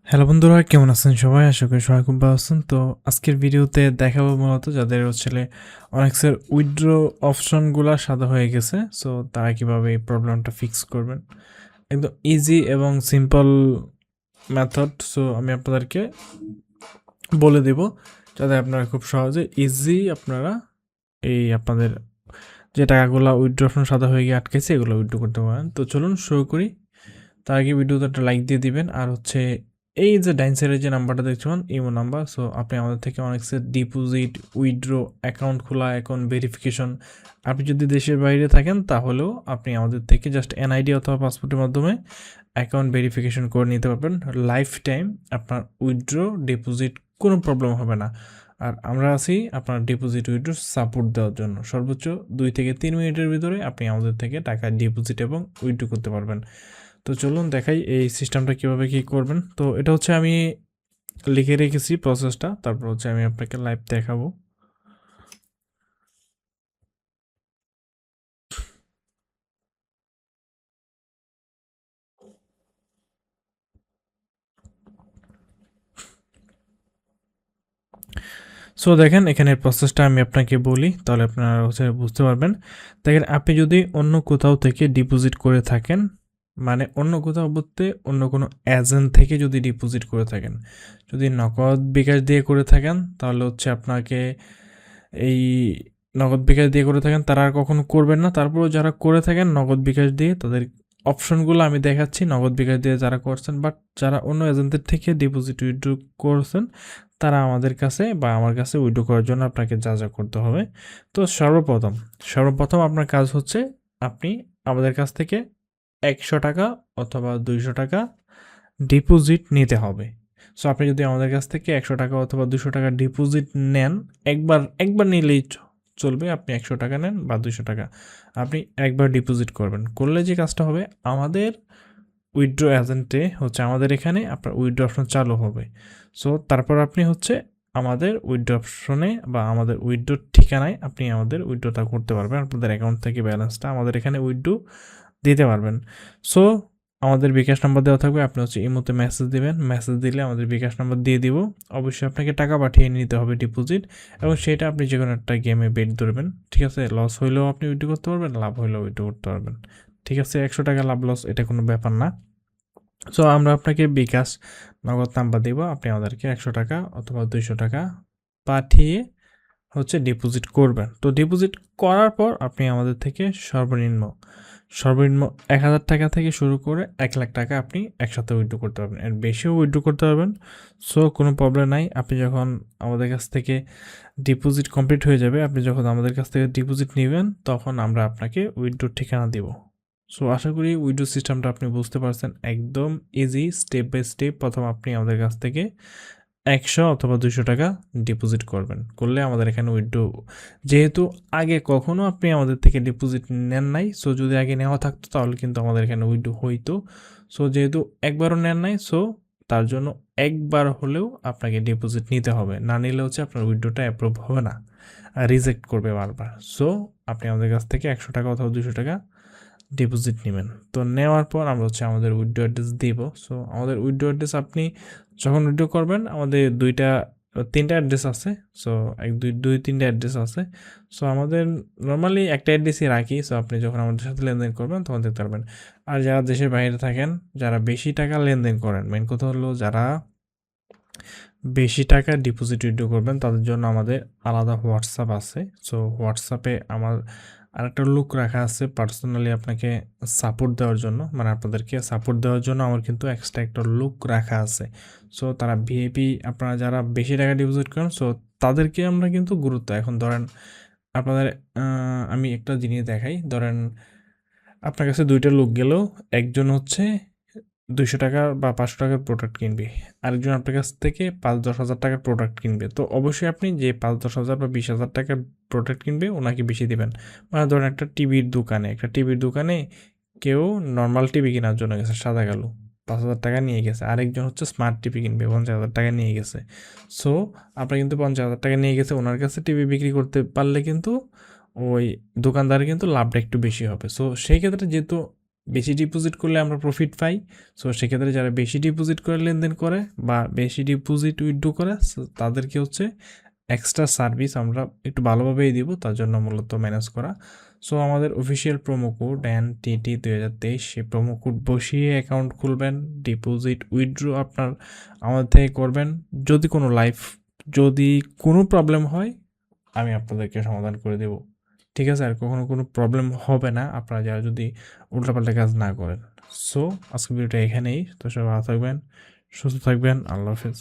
Hello বন্ধুরা, কেমন আছেন সবাই? আশা করি সবাই খুব ভালো আছেন। তো আজকের ভিডিওতে দেখাবো মূলত যাদের অনেক্সের উইথড্র অপশনগুলা সাদা হয়ে গেছে, সো তারা কিভাবে এই প্রবলেমটা ফিক্স করবেন। একদম ইজি এবং সিম্পল মেথড। সো আমি আপনাদেরকে বলে দেব যাতে আপনারা খুব সহজে আপনারা আপনাদের যে টাকাগুলো উইথড্র অপশন সাদা হয়ে গিয়ে আটকেছে এগুলো উইথড্র করতে পারেন। তো চলুন শুরু করি। তার আগে ভিডিওতে একটা লাইক দিয়ে দিবেন। আর এই যে ডাইন সাইডের যে নাম্বারটা দেখছেন ইমো নাম্বার, সো আপনি আমাদের থেকে অনেক্সের ডিপোজিট, উইথড্র, অ্যাকাউন্ট খোলা, অ্যাকাউন্ট ভেরিফিকেশন, আপনি যদি দেশের বাইরে থাকেন তাহলেও আপনি আমাদের থেকে জাস্ট এনআইডি অথবা পাসপোর্টের মাধ্যমে অ্যাকাউন্ট ভেরিফিকেশন করে নিতে পারবেন। লাইফ টাইম আপনার উইথড্র, ডিপোজিট কোনো প্রবলেম হবে না। আর আমরা আছি আপনার ডিপোজিট, উইথড্র সাপোর্ট দেওয়ার জন্য। সর্বোচ্চ 2 থেকে 3 মিনিটের ভিতরে আপনি আমাদের থেকে টাকা ডিপোজিট এবং উইথড্র করতে পারবেন। তো চলুন দেখাই এই সিস্টেমটা কীভাবে কী করবেন। তো এটা আমি লিখে রেখেছি প্রসেসটা, তারপর আমি আপনাকে লাইভ দেখাবো। সো দেখেন এখানে প্রসেসটা আমি আপনাকে বলি, তাহলে আপনারা বুঝতে পারবেন। দেখেন আপনি যদি অন্য কোথাও থেকে ডিপোজিট করে থাকেন, মানে অন্য কোথাও বলতে অন্য কোনো এজেন্ট থেকে যদি ডিপোজিট করে থাকেন, যদি নগদ বিকাশ দিয়ে করে থাকেন তাহলে আপনাকে এই নগদ বিকাশ দিয়ে করে থাকেন তারা আর কখনো করবেন না। তারপরেও যারা করে থাকেন নগদ বিকাশ দিয়ে, তাদের অপশনগুলো আমি দেখাচ্ছি নগদ বিকাশ দিয়ে যারা করছেন। বাট যারা অন্য এজেন্টের থেকে ডিপোজিট উইথড্র করছেন তারা আমাদের কাছে বা আমার কাছে উইথড্র করার জন্য আপনাকে যা যা করতে হবে। তো সর্বপ্রথম আপনার কাজ আপনি আমাদের কাছ থেকে 100 টাকা অথবা 200 টাকা ডিপোজিট নিতে হবে। সো আপনি যদি আমাদের কাছ থেকে 100 টাকা অথবা 200 টাকা ডিপোজিট নেন, একবার নিলেই চলবে। আপনি 100 টাকা নেন বা 200 টাকা, আপনি একবার ডিপোজিট করবেন। করলে যে কাজটা হবে, আমাদের উইথড্র এজেন্টে আমাদের এখানে আপনার উইথড্র অপশন চালু হবে। সো তারপর আপনি আমাদের উইথড্র অপশনে বা আমাদের উইথড্র ঠিকানায় আপনি আমাদের উইথড্রটা করতে পারবেন। আপনাদের অ্যাকাউন্ট থেকে ব্যালেন্সটা আমাদের এখানে উইথড্র দিতে পারবেন। সো আমাদের বিকাশ নাম্বার দেওয়া থাকবে, আপনি ইমোতে মেসেজ দিবেন। মেসেজ দিলে আমাদের বিকাশ নাম্বার দিয়ে দিব। অবশ্যই আপনাকে টাকা পাঠিয়ে নিতে হবে ডিপোজিট, এবং সেটা আপনি যে কোনো একটা গেমে বেট ধরবেন। ঠিক আছে, লস হইলেও আপনি উইথড্র করতে পারবেন, লাভ হইলেও উইথড্র করতে পারবেন। ঠিক আছে, 100 টাকা লাভ লস এটা কোনো ব্যাপার না। সো আমরা আপনাকে বিকাশ নগদ নাম্বার দিব, আপনি আমাদেরকে 100 টাকা অথবা 200 টাকা পাঠিয়ে ডিপোজিট করবেন। তো ডিপোজিট করার পর আপনি আমাদের থেকে সর্বনিম্ন 1000 টাকা থেকে শুরু করে 1 লাখ টাকা আপনি একসাথে উইথড্র করতে পারবেন। এর বেশিও উইথড্র করতে পারবেন। সো কোনো প্রবলেম নাই। আপনি যখন আমাদের কাছ থেকে ডিপোজিট কমপ্লিট হয়ে যাবে, আপনি যখন আমাদের কাছ থেকে ডিপোজিট নেবেন তখন আমরা আপনাকে উইথড্র ঠিকানা দিব। সো আশা করি উইথড্র সিস্টেমটা আপনি বুঝতে পারছেন। একদম ইজি, স্টেপ বাই স্টেপ। প্রথম আপনি আমাদের কাছ থেকে 100 অথবা 200 টাকা ডিপোজিট করবেন। করলে আমাদের এখানে উইথড্র, যেহেতু আগে কখনো আপনি আমাদের থেকে ডিপোজিট নেন নাই, সো যদি আগে নেওয়া থাকতো তাহলে কিন্তু আমাদের এখানে উইথড্র হইতো। সো যেহেতু একবারও নেন নাই, সো তার জন্য একবার হলেও আপনাকে ডিপোজিট নিতে হবে। না নিলে আপনার উইথড্রটা অ্যাপ্রুভ হবে না, রিজেক্ট করবে বারবার। সো আপনি আমাদের কাছ থেকে 100 টাকা অথবা 200 টাকা ডিপোজিট নেবেন। তো নেওয়ার পর আমরা আমাদের উইথড্র অ্যাড্রেস দিব। সো আমাদের উইথড্র অ্যাড্রেস আপনি যখন উইথড্র করবেন, আমাদের 3টা অ্যাড্রেস আছে। সো 2-3টা অ্যাড্রেস আছে। সো আমাদের নর্মালি একটা অ্যাড্রেসই রাখি। সো আপনি যখন আমাদের সাথে লেনদেন করবেন তখন দেখতে পারবেন। আর যারা দেশের বাইরে থাকেন, যারা বেশি টাকা লেনদেন করেন, মেন কথা হলো যারা বেশি টাকা ডিপোজিট উইথড্র করবেন তাদের জন্য আমাদের আলাদা হোয়াটসঅ্যাপ আছে। সো হোয়াটসঅ্যাপে আমার আরেকটা লোক রাখা আছে পার্সোনালি আপনাকে সাপোর্ট দেওয়ার জন্য, মানে আপনাদেরকে সাপোর্ট দেওয়ার জন্য আমার কিন্তু এক্সট্রা একটা লোক রাখা আছে। সো তারা ভিআইপি, আপনারা যারা বেশি টাকা ডিপোজিট করেন, সো তাদেরকে আমরা কিন্তু গুরুত্ব, এখন ধরেন আপনাদের আমি একটা জিনিস দেখাই। ধরেন আপনার কাছে 2টা লোক গেল, একজন 200 টাকার বা 500 টাকার প্রোডাক্ট কিনবে, আরেকজন আপনার কাছ থেকে 5-10 হাজার টাকার প্রোডাক্ট কিনবে। তো অবশ্যই আপনি যে 5-10 হাজার বা 20 হাজার টাকার প্রোডাক্ট কিনবে ওনাকে বেশি দেবেন। মানে ধরেন একটা টিভির দোকানে কেউ নর্মাল টিভি কেনার জন্য গেছে, সাদা কালো, 5,000 টাকা নিয়ে গেছে। আরেকজন স্মার্ট টিভি কিনবে, 50,000 টাকা নিয়ে গেছে। সো আপনার কিন্তু 50,000 টাকা নিয়ে গেছে, ওনার কাছে টিভি বিক্রি করতে পারলে কিন্তু ওই দোকানদারের কিন্তু লাভটা একটু বেশি হবে। সো সেই ক্ষেত্রে যেহেতু বেশি ডিপোজিট করলে আমরা প্রফিট পাই। সো সেক্ষেত্রে যারা বেশি ডিপোজিট করে লেনদেন করে বা বেশি ডিপোজিট উইথড্র করে তাদেরকে হচ্ছে এক্সট্রা সার্ভিস আমরা একটু ভালোভাবেই দিব, তার জন্য মূলত ম্যানেজ করা। সো আমাদের অফিসিয়াল প্রোমো কোড NTT 2023, সেই প্রোমো কোড বসিয়ে অ্যাকাউন্ট খুলবেন, ডিপোজিট উইথড্র আপনার আমাদের থেকে করবেন। যদি কোনো প্রবলেম হয় আমি আপনাদেরকে সমাধান করে দেব, ঠিক আছে? আর কখনো কোনো প্রবলেম হবে না আপনারা যারা যদি উল্টাপাল্টা কাজ না করেন। সো আজকের ভিডিওটা এখানেই। তো সবাই ভালো থাকবেন, সুস্থ থাকবেন, আল্লাহ হাফেজ।